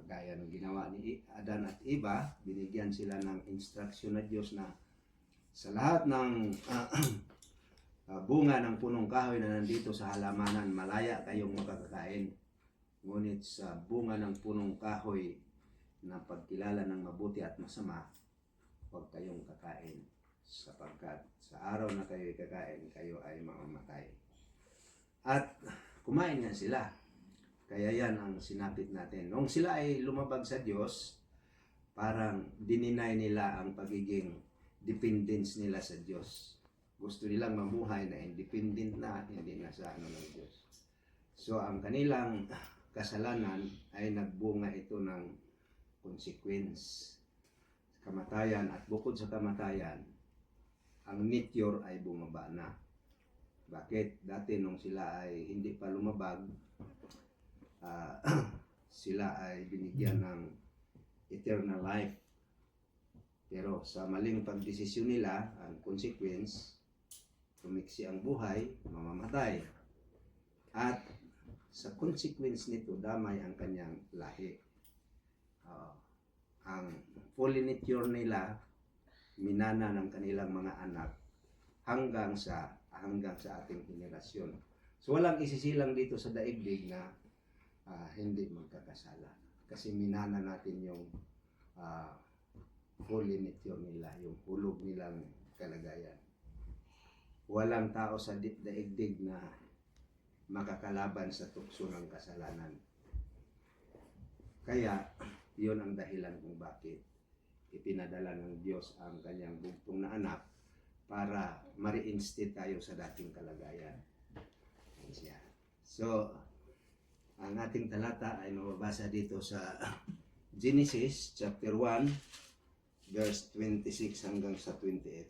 gaya ng ginawa ni Adan at Eva, binigyan sila ng instruction na Diyos na sa lahat ng bunga ng punong kahoy na nandito sa halamanan, malaya kayong makakakain. Ngunit sa bunga ng punong kahoy na pagkilala ng mabuti at masama, huwag kayong kakain, sapagkat sa araw na kayo kakain, kayo ay mamamatay. At kumain nga sila. Kaya yan ang sinapit natin. Nung sila ay lumabag sa Diyos, parang dininay nila ang pagiging dependence nila sa Diyos. Gusto nilang mamuhay na independent na, hindi na sa ano ng Diyos. So ang kanilang kasalanan ay nagbunga ito ng consequence, kamatayan, at bukod sa kamatayan, ang meteor ay bumaba na. Bakit? Dati nung sila ay hindi pa lumabag, sila ay binigyan ng eternal life. Pero sa maling pagdesisyon nila, ang consequence, tumiksi ang buhay, mamamatay. At sa consequence nito, damay ang kanyang lahi. Ang pollinator nila, minana ng kanilang mga anak hanggang sa ating henerasyon. So walang isisilang dito sa daigdig na hindi magkakasala. Kasi minana natin yung pollinator nila, yung hulog nilang kalagayan. Walang tao sa daigdig na makakalaban sa tukso ng kasalanan. Kaya, yun ang dahilan kung bakit ipinadala ng Diyos ang kanyang bugtong na anak para ma-reinstate tayo sa dating kalagayan. So, ang ating talata ay mababasa dito sa Genesis chapter 1 verse 26 hanggang sa 28.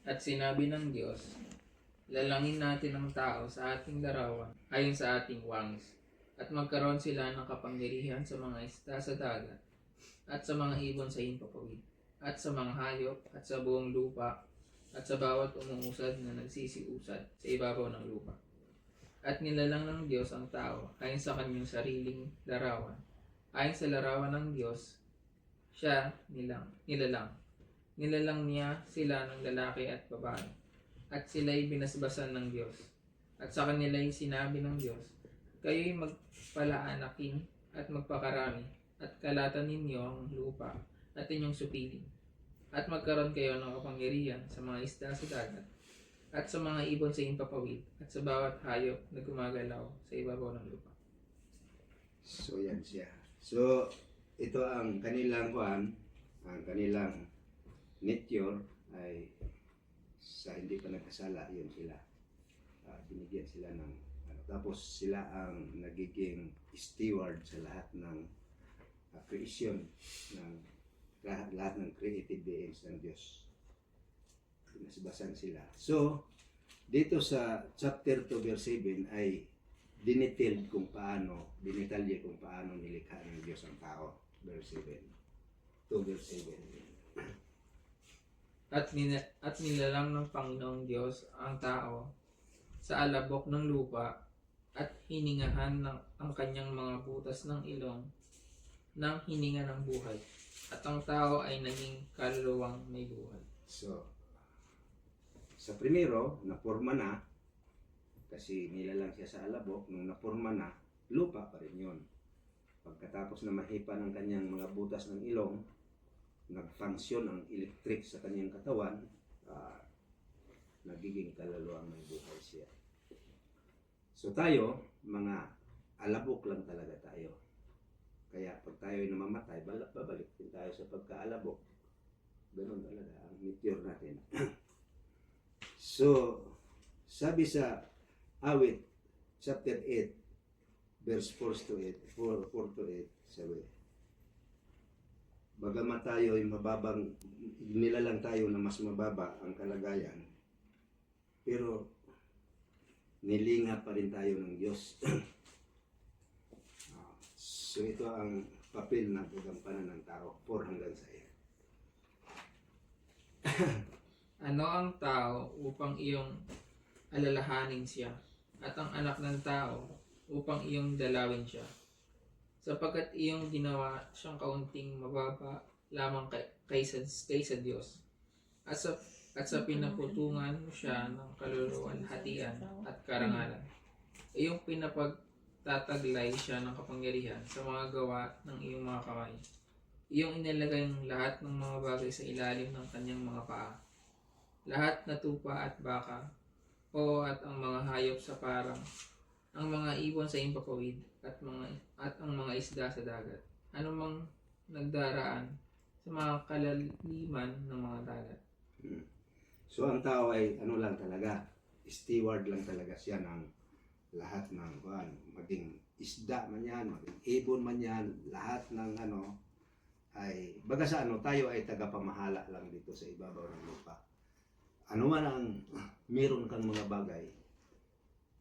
At sinabi ng Diyos, lalangin natin ang tao sa ating larawan, ayon sa ating wangis, at magkaroon sila ng kapangyarihan sa mga isda sa dagat, at sa mga ibon sa himpapawid, at sa mga hayop, at sa buong lupa, at sa bawat umuusad na nagsisiusad sa ibabaw ng lupa. At nilalang ng Diyos ang tao ayon sa kanyang sariling larawan. Ayon sa larawan ng Diyos, siya nilalang. Nilalang niya sila ng lalaki at babae, at sila'y binasbasan ng Diyos. At sa kanila'y sinabi ng Diyos, kayo'y magpalaanakin at magpakarami, at kalatan ninyo ang lupa at inyong supilin. At magkaroon kayo ng kapangyarihan sa mga isda sa dagat, at sa mga ibon sa himpapawid, at sa bawat hayop na gumagalaw sa ibabaw ng lupa. So yan siya. So ito ang kanilang ang kanilang meteor ay sa hindi pa nagkasala, yun sila. Binigyan sila ng tapos sila ang nagiging steward sa lahat ng creation, ng lahat ng created beings ng Diyos. Pinasbasan sila. So, dito sa chapter 2 verse 7 ay dinidetalye kung paano nilikha ng Diyos ang tao. Verse 7. 2 verse 7. At nilalang ng Panginoong Diyos ang tao sa alabok ng lupa, at hiningahan ang kanyang mga butas ng ilong ng hininga ng buhay, at ang tao ay naging kaluluwang may buhay. So, sa primero, napurma na, kasi nilalang siya sa alabok, nung napurma na, lupa pa rin yun. Pagkatapos na mahipa ng kanyang mga butas ng ilong, nag-function ang electric sa kanyang katawan, nagiging kaluluwang may buhay siya. So tayo, mga alabok lang talaga tayo. Kaya pag tayo ay namamatay, babalik din tayo sa pagkaalabok. Ganun talaga ang meteor natin. So, sabi sa Awit, chapter 8, verse 4 to 8, sabi, bagamat tayo ay nilalang tayo na mas mababa ang kalagayan, pero nilinga pa rin tayo ng Diyos. So ito ang papel na gagampanan ng tao, 4 hanggang 6. Ano ang tao upang iyong alalahanin siya, at ang anak ng tao upang iyong dalawin siya? Sapagkat iyong ginawa siyang kaunting mababa lamang kaysa Diyos. At sa pinaputungan mo siya ng kaluluwalhatian at karangalan. Iyong pinapagtataglay siya ng kapangyarihan sa mga gawa ng iyong mga kamay. Iyong inilagay ang lahat ng mga bagay sa ilalim ng kanyang mga paa. Lahat na tupa at baka, at ang mga hayop sa parang, ang mga ibon sa impapawid, at ang mga isda sa dagat. Ano mang nagdaraan sa mga kalaliman ng mga dagat. So ang tao ay ano lang talaga, steward lang talaga siya ng lahat ng maging isda man yan, maging ibon man yan, lahat ng ay baga sa tayo ay tagapamahala lang dito sa ibabaw ng lupa. Ano man ang meron kang mga bagay,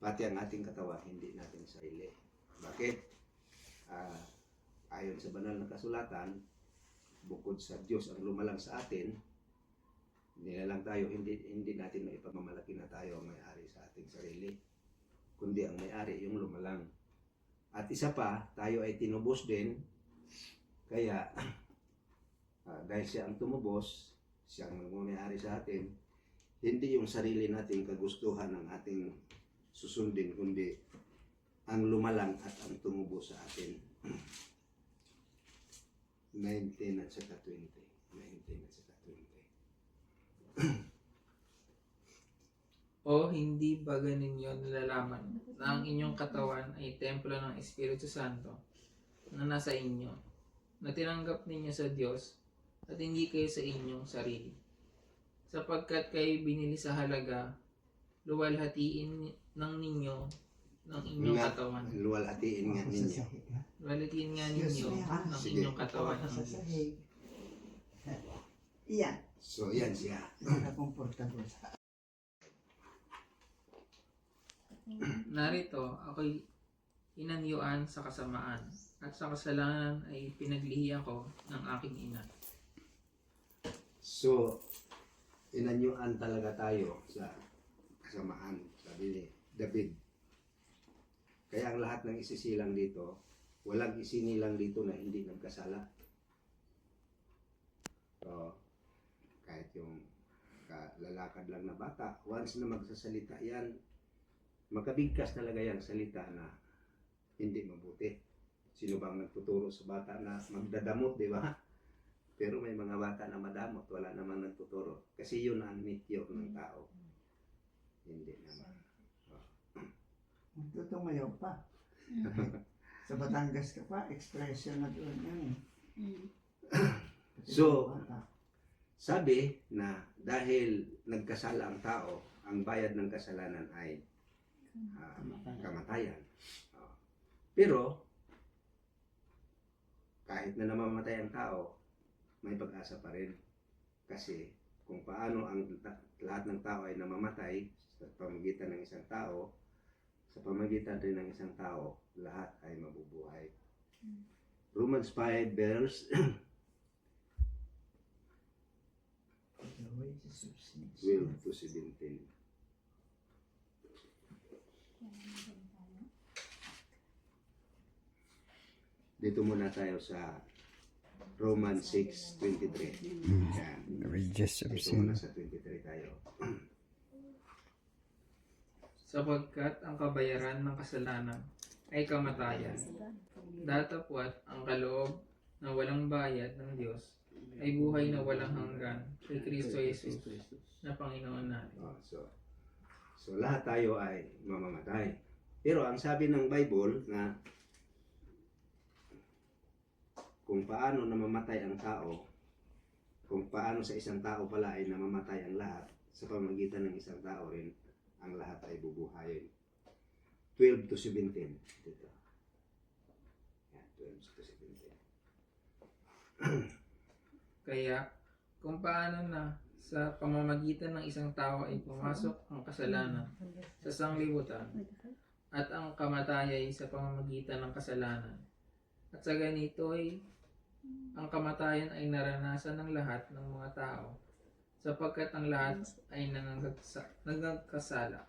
pati ang ating katawan, hindi natin sarili. Bakit? Ayon sa banal na kasulatan, bukod sa Diyos ang lumalang sa atin, hindi na lang tayo, hindi natin maipamamalaki na tayo ang may-ari sa ating sarili, kundi ang may-ari yung lumalang. At isa pa, tayo ay tinubos din, kaya dahil siya ang tumubos, siya ang may-ari sa atin, hindi yung sarili nating kagustuhan ang ating susundin, kundi ang lumalang at ang tumubo sa atin. 19 at saka 20. 19 at saka 20. O hindi ba ninyo nalalaman na ang inyong katawan ay templo ng Espiritu Santo na nasa inyo, na tinanggap ninyo sa Diyos, at hindi kayo sa inyong sarili? Sapagkat kayo binili sa halaga, luwalhatiin ng ninyo ng inyong katawan. Luwalhatiin nga ninyo. Luwalhatiin nga ninyo ng Sige. inyong katawan ng Diyos. Iyan. So yan siya. Nakakomportable sa Narito, ako'y inanyuan sa kasamaan, at sa kasalanan ay pinaglihi ako ng aking ina. So, inanyuan talaga tayo sa kasamaan, sabi ni David. Kaya ang lahat ng isisilang dito, walang isinilang dito na hindi nagkasala. So, kahit yung lalakad lang na bata, once na magsasalita yan, makabigkas talaga yan salita na hindi mabuti. Sino bang nagtuturo sa bata na magdadamot, di ba? Pero may mga bata na madamot, wala namang nagtuturo. Kasi yun ang nature ng tao. Hindi naman. tutumayo pa. Sa Batangas ka pa, expression na doon yan. So, sabi na dahil nagkasala ang tao, ang bayad ng kasalanan ay kamatayan. Pero, kahit na namamatay ang tao, may pag-asa pa rin. Kasi kung paano ang lahat ng tao ay namamatay sa pamagitan ng isang tao, sa pamagitan rin ng isang tao, lahat ay mabubuhay. Romans 5 verse 12 to 17. Dito muna tayo sa Romans 6:23. Yan. Wages of Dito muna sin. sa 23 tayo. Sapagkat ang kabayaran ng kasalanan ay kamatayan. Datapwat ang kaloob na walang bayad ng Diyos ay buhay na walang hanggan kay Kristo Jesus na Panginoon natin. So lahat tayo ay mamamatay. Pero ang sabi ng Bible na kung paano namamatay ang tao, kung paano sa isang tao pala ay namamatay ang lahat, sa pamamagitan ng isang tao rin, ang lahat ay bubuhayin. 12 to 17. Dito. Yan, 12 to 17. Kaya kung paano na sa pamamagitan ng isang tao ay pumasok ang kasalanan sa sanglibutan, at ang kamatayan ay sa pamamagitan ng kasalanan, At sa ganito ay ang kamatayan ay naranasan ng lahat ng mga tao, sapagkat ang lahat ay nangagkasala.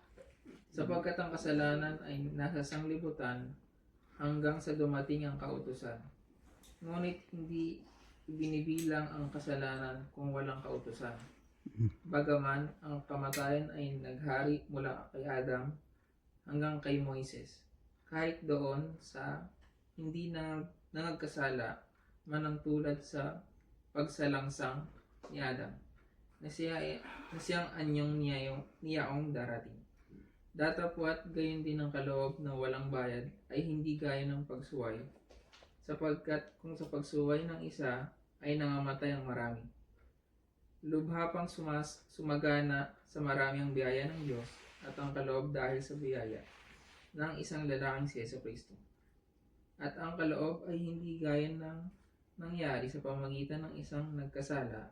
Sapagkat ang kasalanan ay nasa sanglibutan hanggang sa dumating ang kautusan. Ngunit hindi binibilang ang kasalanan kung walang kautusan. Bagaman ang kamatayan ay naghari mula kay Adam hanggang kay Moises, kahit doon sa hindi na nangagkasala man ang tulad sa pagsalangsang ni Adam, na siyang anyong niyaong darating. Datapwat gayon din ang kaloob na walang bayad ay hindi gaya ng pagsuway, sapagkat kung sa pagsuway ng isa ay nangamatay ang marami, lubha pang sumagana sa marami ang biyaya ng Diyos at ang kaloob dahil sa biyaya ng isang lalaking si Jesucristo. At ang kaloob ay hindi gaya ng nangyari sa pamamagitan ng isang nagkasala,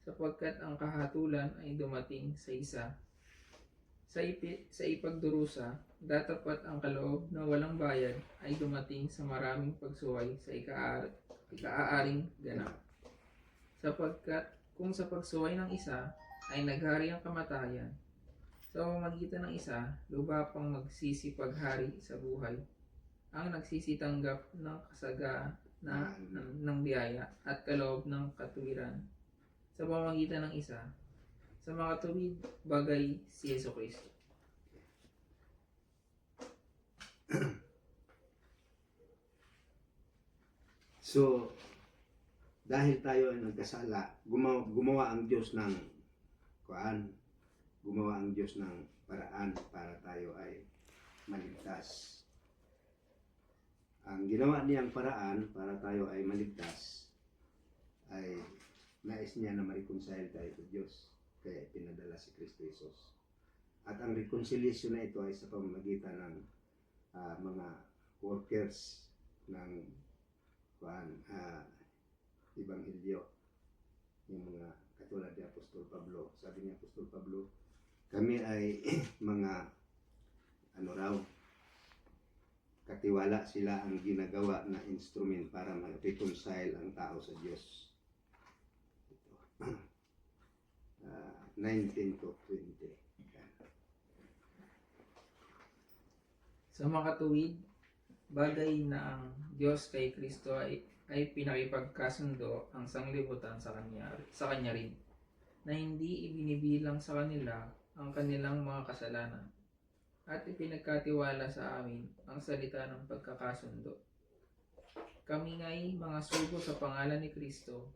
sapagkat ang kahatulan ay dumating sa isa sa ipagdurusa. Datapat ang kaloob na walang bayad ay dumating sa maraming pagsuway sa ikaaaring ganap. Sapagkat kung sa pagsuway ng isa ay naghari ang kamatayan, sa pamamagitan ng isa, lubha pang magsisipaghari sa buhay ang nagsisitanggap ng ng biyaya at kaloob ng katuwiran sa pamamagitan ng isa, sa mga tuwid bagay si Jesucristo. So, dahil tayo ay nagkasala, gumawa ang Diyos ng gumawa ang Diyos ng paraan para tayo ay maligtas. Ang ginawa niyang paraan para tayo ay maligtas ay nais niya na ma-reconcile tayo sa Diyos, kaya pinadala si Kristo Jesus. At ang reconciliation na ito ay sa pamamagitan ng mga workers ng Ebanghelyo, yung mga katulad ni Apostol Pablo. Sabi ni Apostol Pablo, kami ay mga katiwala, sila ang ginagawa na instrument para ma-reconcile ang tao sa Diyos. Ito. 19 to 20. Sa mga tuwid, bagay na ang Diyos kay Kristo ay pinakipagkasundo ang sanglibutan sa kanya rin, na hindi ibinibilang sa kanila ang kanilang mga kasalanan, at ipinagkatiwala sa amin ang salita ng pagkakasundo. Kami nga'y mga sugo sa pangalan ni Kristo,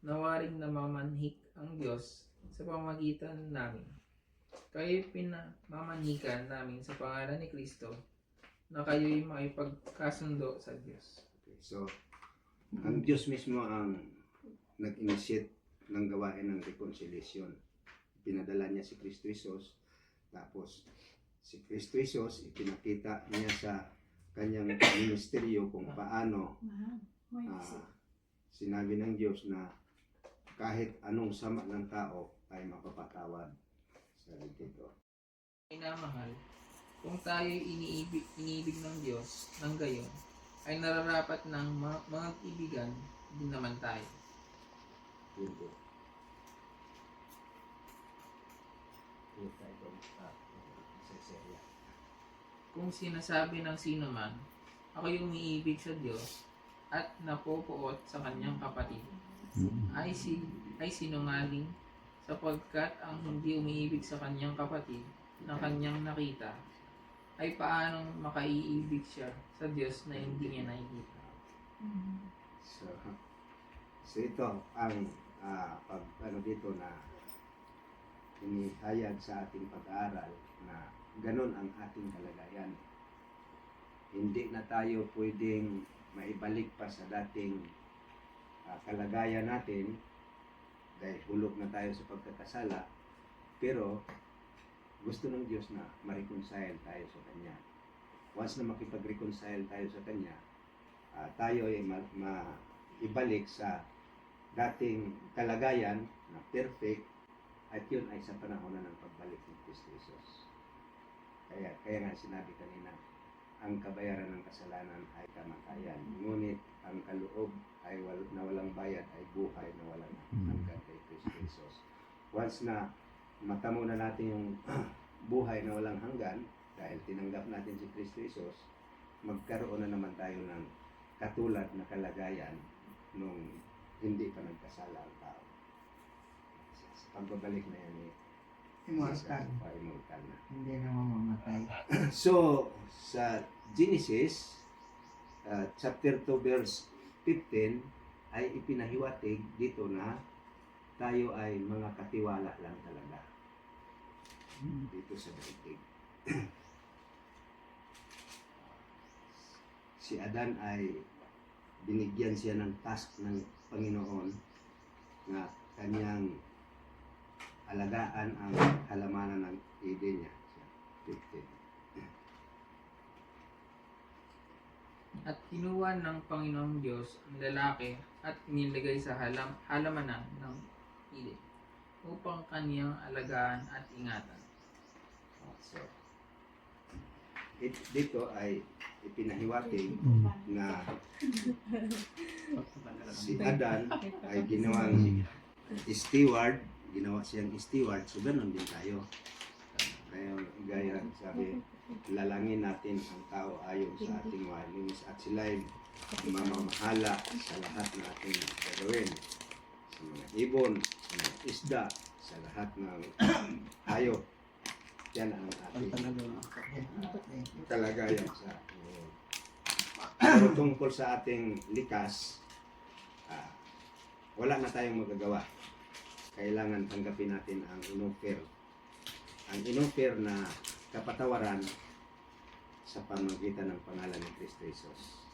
nawaring namamanhik ang Diyos sa pamamagitan namin. Kayo'y pinamamanhikan namin sa pangalan ni Kristo, na kayo'y makipagkasundo sa Diyos. Okay, so, ang Diyos mismo ang nag-initiate ng gawain ng reconciliation. Pinadala niya si Kristo Jesus, tapos si Kristo Jesus ipinakita niya sa kanyang ministeryo kung paano sinabi ng Diyos na kahit anong sama ng tao ay mapapatawad. Sabi dito. Minamahal, kung tayo'y iniibig ng Diyos ng gayon, ay nararapat ng mga ibigan din naman tayo. Yun po. Kung sinasabi ng sino man, ako'y umiibig sa Diyos at napopuot sa kanyang kapatid, ay sinungaling, sapagkat ang hindi umiibig sa kanyang kapatid na kanyang nakita, ay paanong makaiibig siya sa Diyos na hindi niya nakikita. So ito ang dito na inihayag sa ating pag-aaral na ganun ang ating kalagayan. Hindi na tayo pwedeng maibalik pa sa dating kalagayan natin dahil hulog na tayo sa pagkakasala, pero gusto ng Diyos na ma-reconcile tayo sa Kanya. Once na makipag-reconcile tayo sa Kanya, tayo ay ibalik sa dating kalagayan na perfect, at yun ay sa panahon na ng pagbalik ni Kristo Jesus. Kaya nga sinabi kanina, ang kabayaran ng kasalanan ay kamatayan. Ngunit ang kaloob ay na walang bayad ay buhay na walang hanggan kay Kristo Jesus. Once na matamo na natin yung buhay na walang hanggan, dahil tinanggap natin si Kristo Jesus, magkaroon na naman tayo ng katulad na kalagayan nung hindi pa nagkasala ang tao. Sa pagbabalik na yan Immortal. immortal na. Hindi na mamamatay. So, sa Genesis, chapter 2, verse 15, ay ipinahiwatig dito na tayo ay mga katiwala lang talaga dito sa daigdig. Si Adan ay binigyan siya ng task ng Panginoon na kanyang alagaan ang halamanan ng Eden niya. 15. At kinuha ng Panginoong Diyos ang lalaki at nilagay sa halamanan ng Eden upang kaniyang alagaan at ingatan. So, dito ay ipinahiwatig na si Adan ay ginawang steward, ginawa siyang steward, so ganun din tayo. Kaya gaya sabi, lalangin natin ang tao ayon sa ating walinis at sila'y mamamahala sa lahat na ating gagawin. Sa mga ibon, sa mga isda, sa lahat ng hayop. Yan ang ating kalagayan sa pero tungkol sa ating likas, wala na tayong magagawa. Kailangan tanggapin natin ang inoffer. Ang inoffer na kapatawaran sa pamamagitan ng pangalan ni Kristo Jesus.